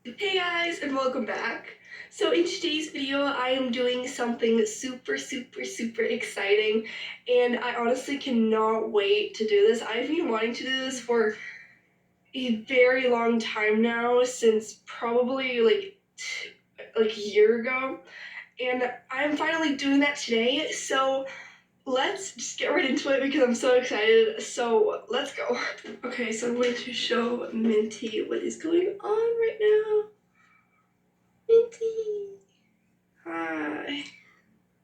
Hey guys, and welcome back. So in today's video, I am doing something super exciting, and I honestly cannot wait to do this. I've been wanting to do this for a very long time now, since probably like a year ago, and I'm finally doing that today. So let's just get right into it because I'm so excited. So let's go. Okay, so I'm going to show Minty what is going on right now. Minty! Hi.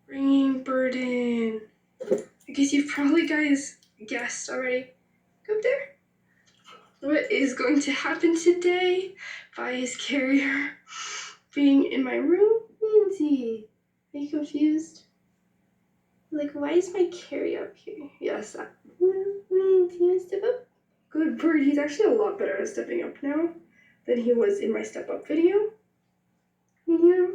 Bringing bird in. I guess you've probably guys guessed already. Go up there. What is going to happen today by his carrier being in my room? Minty, are you confused? Like, why is my carrier up here? Yes, Minty, step up. Good bird. He's actually a lot better at stepping up now than he was in my step up video. Yeah.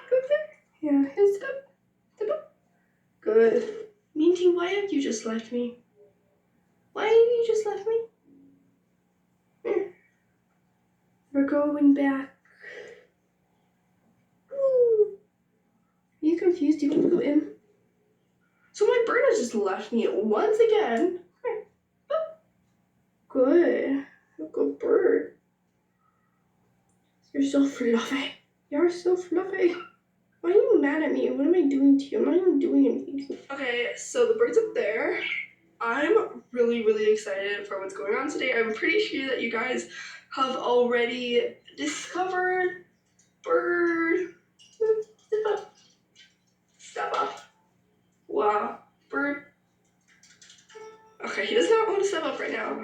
Go up there. Yeah, step up. Step up. Good. Minty, why have you just left me? Why have you just left me? We're going back. Ooh. Are you confused? Do you want to go in? So my bird has just left me once again. Good. Good bird. You're so fluffy. You're so fluffy. Why are you mad at me? What am I doing to you? I'm not even doing anything to you. Okay, so the bird's up there. I'm really excited for what's going on today. I'm pretty sure that you guys have already discovered bird. Step up. Step up. Wow. Bird. Okay, he does not want to step up right now.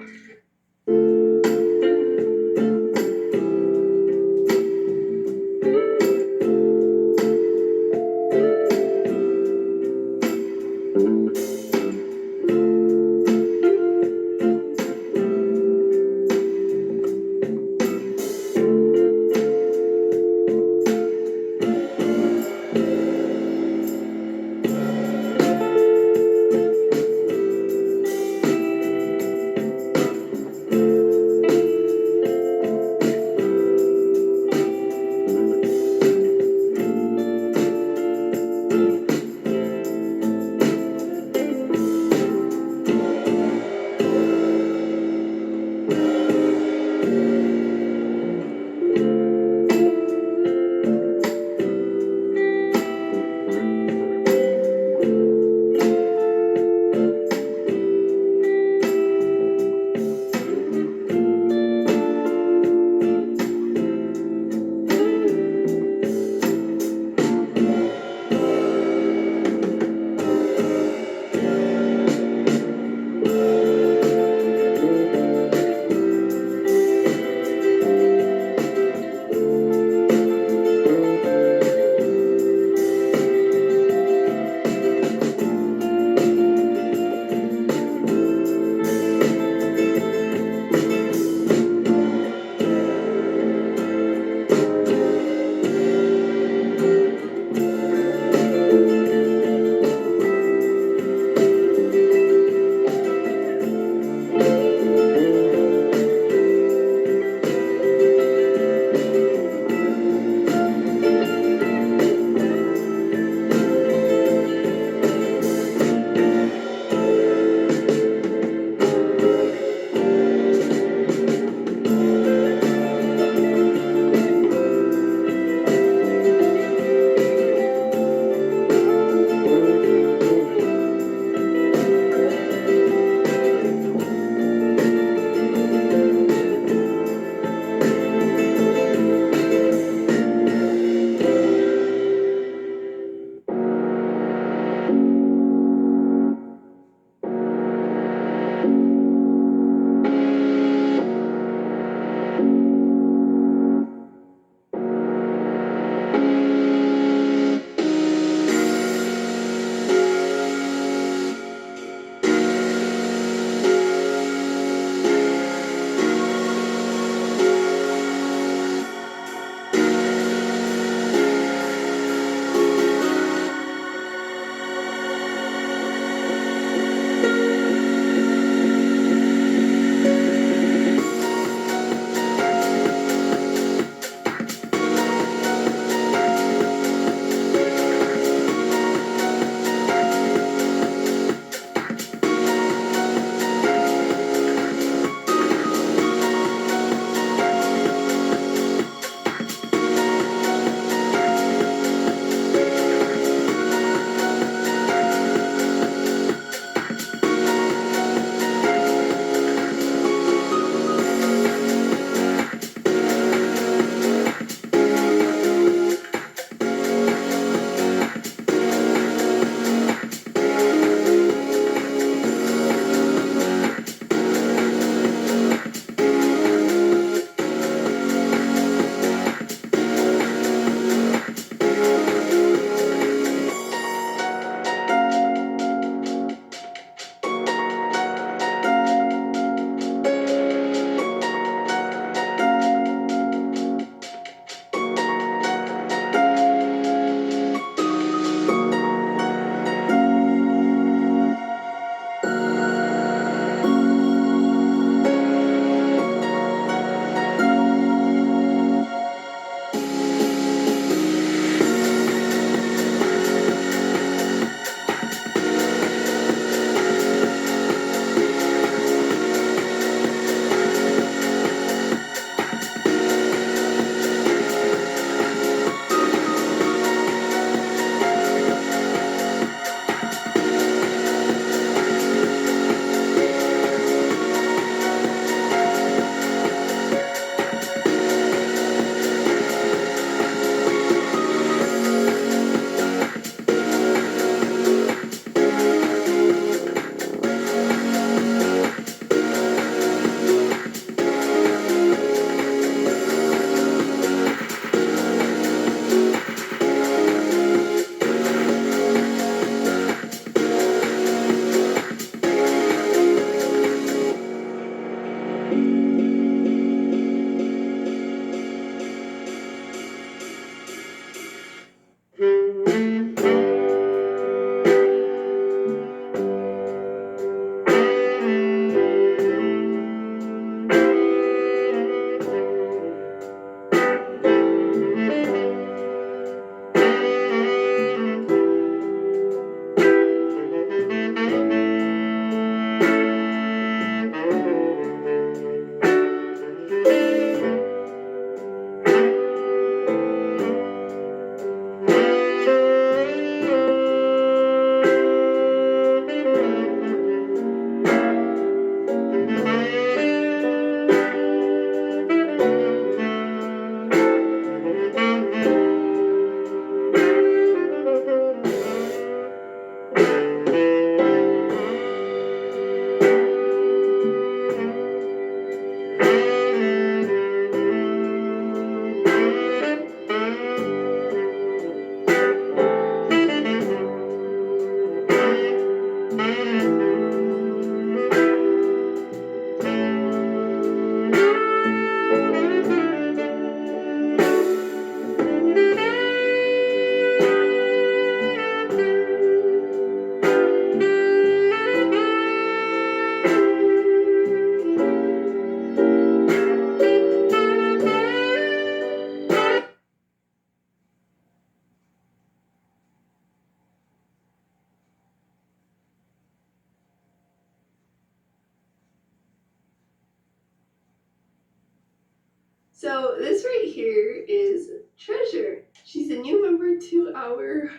So this right here is Treasure. She's a new member to our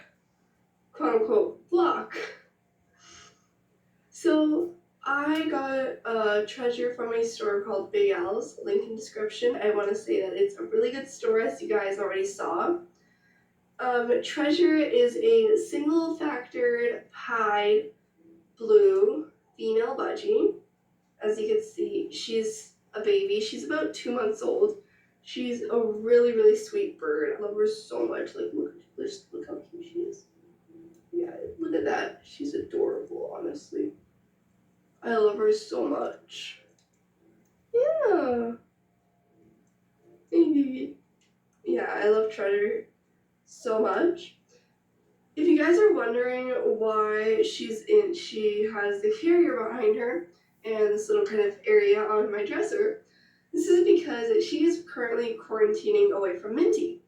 quote-unquote flock. So I got a Treasure from a store called BigAls, link in description. I want to say that it's a really good store, as you guys already saw. Treasure is a single-factored pied blue female budgie. As you can see, she's a baby. She's about 2 months old. She's a really, really sweet bird. I love her so much. Like, look how cute she is. Yeah, look at that. She's adorable, honestly. I love her so much. Yeah. Yeah, I love Treasure so much. If you guys are wondering why she has the carrier behind her and this little kind of area on my dresser, this is because she is currently quarantining away from Minty.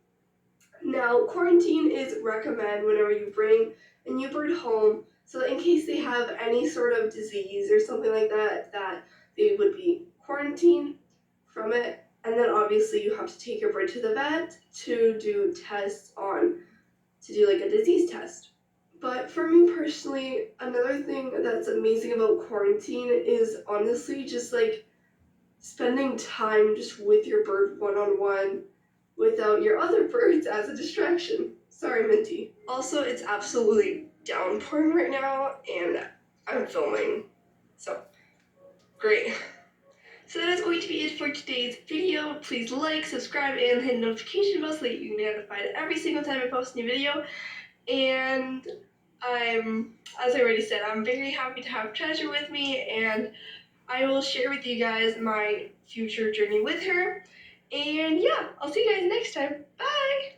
Now, quarantine is recommended whenever you bring a new bird home, so that in case they have any sort of disease or something like that, that they would be quarantined from it. And then obviously you have to take your bird to the vet to do tests to do like a disease test. But for me personally, another thing that's amazing about quarantine is honestly just like spending time just with your bird one-on-one without your other birds as a distraction. Sorry, Minty. Also, it's absolutely downpouring right now, and I'm filming. So, great. So that is going to be it for today's video. Please like, subscribe, and hit the notification bell so that you can get notified every single time I post a new video. And as I already said, I'm very happy to have Treasure with me, and I will share with you guys my future journey with her. And yeah, I'll see you guys next time. Bye!